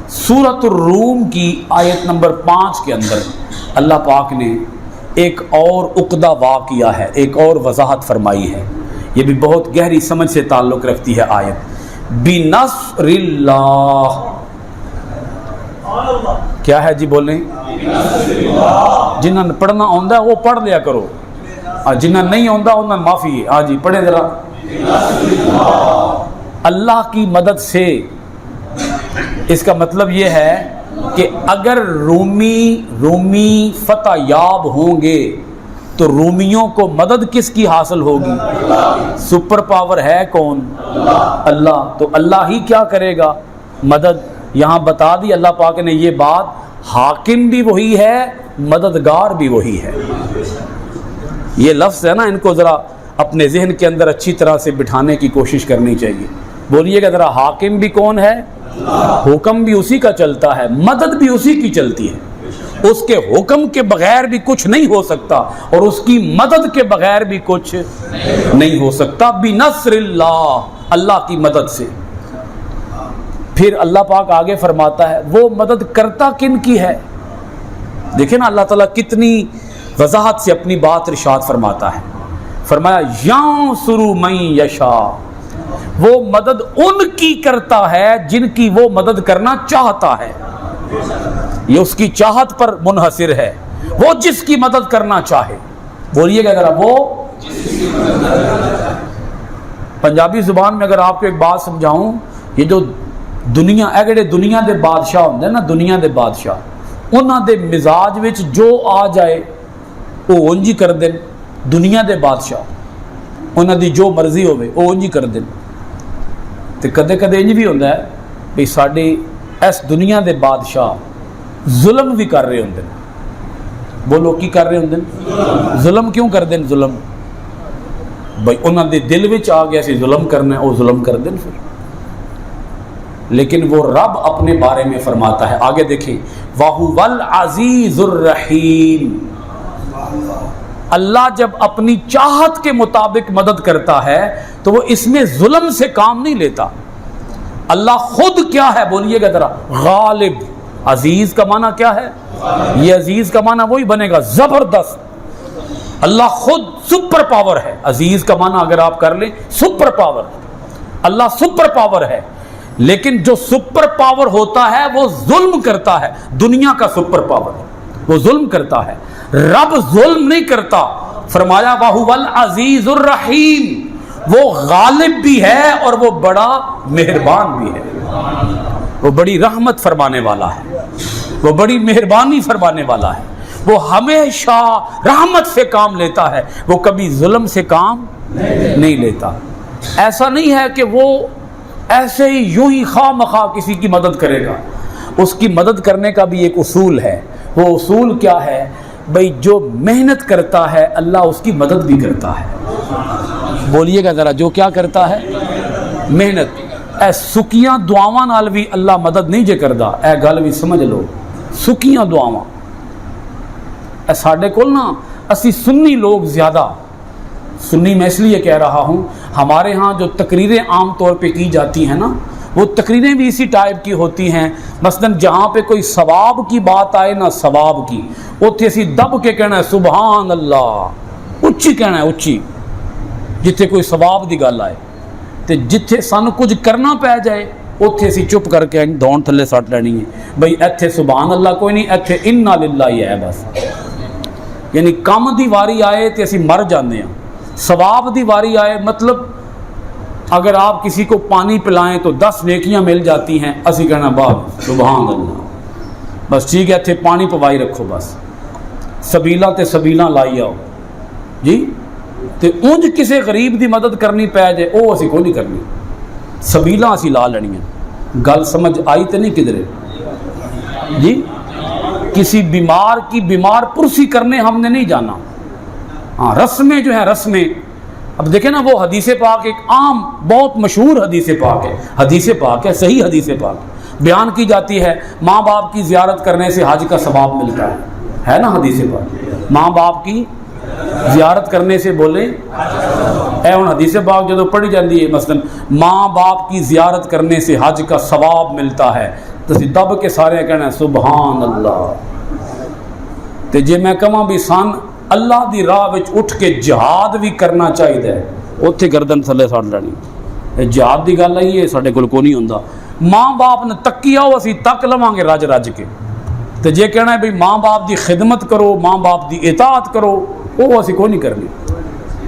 سورۃ الروم کی آیت نمبر 5 کے اندر اللہ پاک نے ایک اور عقدہ واقعہ ہے، ایک اور وضاحت فرمائی ہے، یہ بھی بہت گہری سمجھ سے تعلق رکھتی ہے آیت۔ بِنَصْرِ اللَّهِ، کیا ہے جی بولیں؟ جنہاں پڑھنا آندا ہے وہ پڑھ لیا کرو، جنہاں نہیں آندا انہاں معافی ہے۔ ہاں جی پڑھیں ذرا۔ اللہ کی مدد سے، اس کا مطلب یہ ہے کہ اگر رومی فتح یاب ہوں گے تو رومیوں کو مدد کس کی حاصل ہوگی؟ سپر پاور ہے کون؟ اللہ۔ تو اللہ ہی کیا کرے گا؟ مدد۔ یہاں بتا دی اللہ پاک نے یہ بات، حاکم بھی وہی ہے، مددگار بھی وہی ہے۔ یہ لفظ ہے نا، ان کو ذرا اپنے ذہن کے اندر اچھی طرح سے بٹھانے کی کوشش کرنی چاہیے۔ بولیے گا ذرا، حاکم بھی کون ہے؟ حکم بھی اسی کا چلتا ہے، مدد بھی اسی کی چلتی ہے۔ اس کے حکم کے بغیر بھی کچھ نہیں ہو سکتا اور اس کی مدد کے بغیر بھی کچھ نہیں ہو سکتا۔ بِنَصْرِ اللَّهِ، اللہ کی مدد سے۔ پھر اللہ پاک آگے فرماتا ہے وہ مدد کرتا کن کی ہے؟ دیکھیں نا اللہ تعالیٰ کتنی وضاحت سے اپنی بات ارشاد فرماتا ہے۔ فرمایا یَنْصُرُ مَن یَشَاءُ، وہ مدد ان کی کرتا ہے جن کی وہ مدد کرنا چاہتا ہے، یہ اس کی چاہت پر منحصر ہے، وہ جس کی مدد کرنا چاہے۔ بولیے گا ذرا، وہ پنجابی زبان میں اگر آپ کو ایک بات سمجھاؤں، یہ جو دنیا اگڑے دنیا دے بادشاہ ہوندے نا، دنیا دے بادشاہ، انہاں دے مزاج وچ جو آ جائے وہ اونجی کر دین۔ دنیا دے بادشاہ انہاں دی جو مرضی ہوئے وہ اونجی کر دین۔ تے کدے کدے انج بھی ہوندا ہے بھئی ساڈے اس دنیا دے بادشاہ ظلم بھی کر رہے ہوندے۔ بولو کی کر رہے ہوندے؟ ظلم کیوں کر دین؟ ظلم بھئی انہاں دے دل وچ آ گیا سی ظلم کرنا ہے، وہ ظلم کر دین پھر۔ لیکن وہ رب اپنے بارے میں فرماتا ہے، آگے دیکھیں، وَهُوَ الْعَزِيزُ الرَّحِيمُ، اللہ جب اپنی چاہت کے مطابق مدد کرتا ہے تو وہ اس میں ظلم سے کام نہیں لیتا۔ اللہ خود کیا ہے؟ بولیے گا ذرا، غالب۔ عزیز کا معنی کیا ہے؟ یہ عزیز کا معنی وہی بنے گا زبردست۔ اللہ خود سپر پاور ہے۔ عزیز کا معنی اگر آپ کر لیں سپر پاور، اللہ سپر پاور ہے، لیکن جو سپر پاور ہوتا ہے وہ ظلم کرتا ہے۔ دنیا کا سپر پاور وہ ظلم کرتا ہے، رب ظلم نہیں کرتا۔ فرمایا وَهُوَ الْعَزِيزُ الرَّحِيمُ، وہ غالب بھی ہے اور وہ بڑا مہربان بھی ہے، وہ بڑی رحمت فرمانے والا ہے، وہ بڑی مہربانی فرمانے والا ہے، وہ ہمیشہ رحمت سے کام لیتا ہے، وہ کبھی ظلم سے کام نہیں لیتا۔ ایسا نہیں ہے کہ وہ ایسے ہی یوں ہی خواہ مخواہ کسی کی مدد کرے گا، اس کی مدد کرنے کا بھی ایک اصول ہے۔ وہ اصول کیا ہے؟ بھئی جو محنت کرتا ہے اللہ اس کی مدد بھی کرتا ہے۔ بولیے گا ذرا، جو کیا کرتا ہے؟ محنت۔ اے سکیاں دعاواں نال بھی اللہ مدد نہیں جے کردا، اے گل بھی سمجھ لو، سکیاں دعاواں۔ اے ساڈے کول نا، اسی سنی لوگ زیادہ، سنی میں اس لیے کہہ رہا ہوں، ہمارے ہاں جو تقریریں عام طور پہ کی جاتی ہیں نا، وہ تقریریں بھی اسی ٹائپ کی ہوتی ہیں۔ مثلا جہاں پہ کوئی ثواب کی بات آئے نا، ثواب کی، اتنے اسی دب کے کہنا ہے سبحان اللہ، اچھی کہنا ہے، اچھی، جتھے کوئی ثواب دی گل آئے۔ تے جتھے سانو کچھ کرنا پہ جائے اتھے اسی چپ کر کے دون تھلے سٹ لینی ہے، بھئی ایتھے سبحان اللہ کوئی نہیں، ایتھے انا للہ ہی ہے بس۔ یعنی کم دی واری آئے تے اسی مر جاندے ہیں، ثواب دی واری آئے مطلب اگر آپ کسی کو پانی پلائیں تو 10 نیکیاں مل جاتی ہیں، اسی کہنا باب سبحان اللہ، بس ٹھیک ہے، تھے پانی پوائی رکھو، بس سبیلا تے سبیلا لائی آؤ جی۔ تے اونج کسے غریب دی مدد کرنی پہ جائے او اسی کو نہیں کرنی، سبیلا اسی لا لینی ہیں۔ گل سمجھ آئی تے نہیں کدھرے جی؟ کسی بیمار کی بیمار پرسی کرنے ہم نے نہیں جانا۔ ہاں رسمیں جو ہیں رسمیں، اب دیکھیں نا، وہ حدیث پاک ایک عام بہت مشہور حدیث پاک ہے، حدیث پاک ہے، صحیح حدیث پاک بیان کی جاتی ہے، ماں باپ کی زیارت کرنے سے حج کا ثواب ملتا ہے نا حدیث پاک، ماں باپ کی زیارت کرنے سے بولے اے ان حدیث پاک جدو پڑھی جاتی ہے، مثلا ماں باپ کی زیارت کرنے سے حج کا ثواب ملتا ہے، ਤੁਸੀਂ ਦੱਬ ਕੇ ਸਾਰੇ ਕਹਿਣਾ ਸੁਭਾਨ ਅੱਲਾਹ। ਤੇ ਜੇ ਮੈਂ ਕਹਾਂ ਵੀ ਸਨ ਅੱਲਾਹ ਦੀ ਰਾਹ ਵਿੱਚ ਉੱਠ ਕੇ ਜਿਹਾਦ ਵੀ ਕਰਨਾ ਚਾਹੀਦਾ ਹੈ, ਉੱਥੇ ਗਰਦਨ ਥੱਲੇ ਸੜ ਲੈਣੀ। ਇਹ ਜਿਹਾਦ ਦੀ ਗੱਲ ਆਈ ਹੈ, ਸਾਡੇ ਕੋਲ ਕੋਈ ਨਹੀਂ ਹੁੰਦਾ। ਮਾਂ ਬਾਪ ਨੇ ਤੱਕੀ ਆਓ, ਅਸੀਂ ਤੱਕ ਲਵਾਂਗੇ ਰੱਜ ਰੱਜ ਕੇ। ਤੇ ਜੇ ਕਹਿਣਾ ਹੈ ਵੀ ਮਾਂ ਬਾਪ ਦੀ ਖਿਦਮਤ ਕਰੋ, ਮਾਂ ਬਾਪ ਦੀ ਇਤਾਅਤ ਕਰੋ, ਉਹ ਅਸੀਂ ਕੋਈ ਨਹੀਂ ਕਰਨੀ।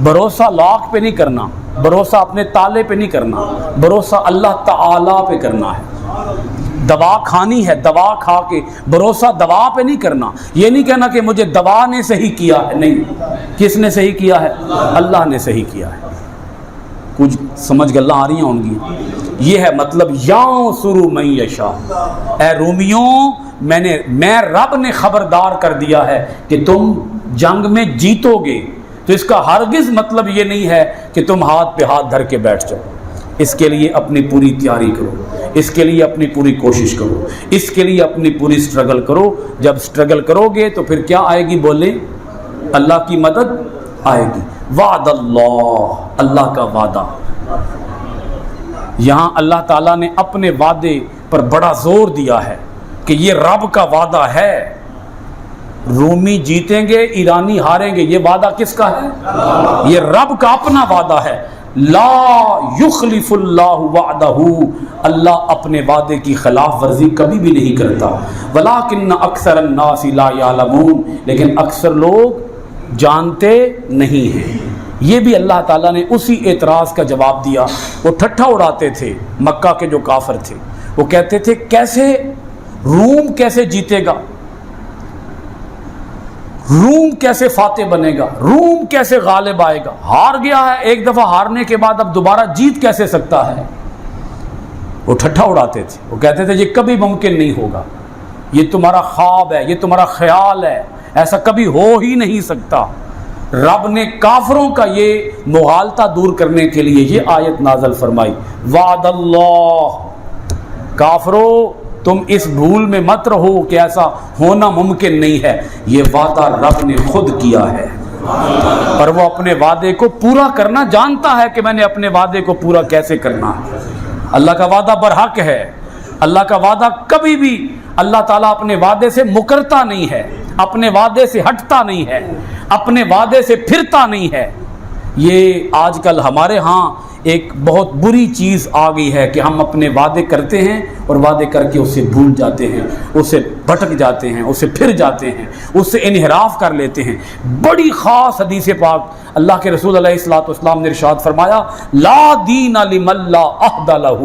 بھروسہ لاکھ پہ نہیں کرنا، بھروسہ اپنے تالے پہ نہیں کرنا، بھروسہ اللہ تعالی پہ کرنا ہے۔ دوا کھانی ہے، دوا کھا کے بھروسہ دوا پہ نہیں کرنا، یہ نہیں کہنا کہ مجھے دوا نے صحیح کیا ہے، نہیں، کس نے صحیح کیا ہے؟ اللہ نے صحیح کیا ہے۔ کچھ سمجھ گلہ آ رہی ہیں ہوں گی؟ یہ ہے مطلب یانصر من یشاء۔ اے رومیوں، میں رب نے خبردار کر دیا ہے کہ تم جنگ میں جیتو گے، تو اس کا ہرگز مطلب یہ نہیں ہے کہ تم ہاتھ پہ ہاتھ دھر کے بیٹھ جاؤ۔ اس کے لیے اپنی پوری تیاری کرو، اس کے لیے اپنی پوری کوشش کرو، اس کے لیے اپنی پوری سٹرگل کرو۔ جب سٹرگل کرو گے تو پھر کیا آئے گی؟ بولیں، اللہ کی مدد آئے گی۔ وعد اللہ، اللہ کا وعدہ۔ یہاں اللہ تعالیٰ نے اپنے وعدے پر بڑا زور دیا ہے کہ یہ رب کا وعدہ ہے۔ رومی جیتیں گے، ایرانی ہاریں گے، یہ وعدہ کس کا ہے؟ یہ رب کا اپنا وعدہ ہے۔ لا یخلف اللہ وعدہ، اللہ اپنے وعدے کی خلاف ورزی کبھی بھی نہیں کرتا۔ ولکن اکثر الناس لا یعلمون، لیکن اکثر لوگ جانتے نہیں ہیں۔ یہ بھی اللہ تعالیٰ نے اسی اعتراض کا جواب دیا۔ وہ ٹھٹھا اڑاتے تھے مکہ کے جو کافر تھے، وہ کہتے تھے کیسے روم کیسے جیتے گا، روم کیسے فاتح بنے گا، روم کیسے غالب آئے گا، ہار گیا ہے ایک دفعہ، ہارنے کے بعد اب دوبارہ جیت کیسے سکتا ہے۔ وہ ٹھٹھا اڑاتے تھے، وہ کہتے تھے یہ کبھی ممکن نہیں ہوگا، یہ تمہارا خواب ہے، یہ تمہارا خیال ہے، ایسا کبھی ہو ہی نہیں سکتا۔ رب نے کافروں کا یہ مغالطہ دور کرنے کے لیے یہ آیت نازل فرمائی، وعد اللہ، کافروں تم اس بھول میں مت رہو کہ ایسا ہونا ممکن نہیں ہے، یہ وعدہ رب نے خود کیا ہے، اور وہ اپنے وعدے کو پورا کرنا جانتا ہے کہ میں نے اپنے وعدے کو پورا کیسے کرنا ہے۔ اللہ کا وعدہ برحق ہے، اللہ کا وعدہ کبھی بھی اللہ تعالیٰ اپنے وعدے سے مکرتا نہیں ہے، اپنے وعدے سے ہٹتا نہیں ہے، اپنے وعدے سے پھرتا نہیں ہے۔ یہ آج کل ہمارے ہاں ایک بہت بری چیز آ گئی ہے کہ ہم اپنے وعدے کرتے ہیں اور وعدے کر کے اسے بھول جاتے ہیں، اسے بھٹک جاتے ہیں، اسے پھر جاتے ہیں، اس سے انحراف کر لیتے ہیں۔ بڑی خاص حدیث پاک اللہ کے رسول علیہ الصلوۃ والسلام نے ارشاد فرمایا، لا دین لمن لا عہد لہ،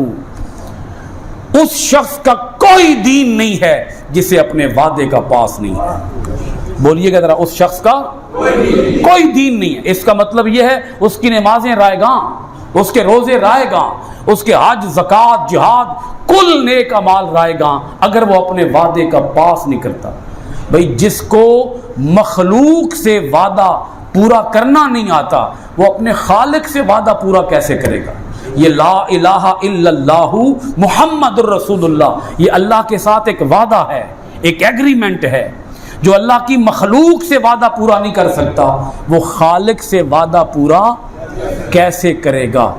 اس شخص کا کوئی دین نہیں ہے جسے اپنے وعدے کا پاس نہیں ہے۔ بولیے گا ذرا، اس شخص کا کوئی دین نہیں ہے۔ اس کا مطلب یہ ہے اس کی نمازیں رائے گاں، اس کے روزے رائے گاں، اس کے حج، زکوٰۃ، جہاد، کل نیک اعمال رائے گاں، اگر وہ اپنے وعدے کا پاس نہیں کرتا۔ بھئی جس کو مخلوق سے وعدہ پورا کرنا نہیں آتا، وہ اپنے خالق سے وعدہ پورا کیسے کرے گا؟ یہ لا الہ الا اللہ محمد الرسول اللہ، یہ اللہ کے ساتھ ایک وعدہ ہے، ایک ایگریمنٹ ہے۔ جو اللہ کی مخلوق سے وعدہ پورا نہیں کر سکتا، وہ خالق سے وعدہ پورا کیسے کرے گا؟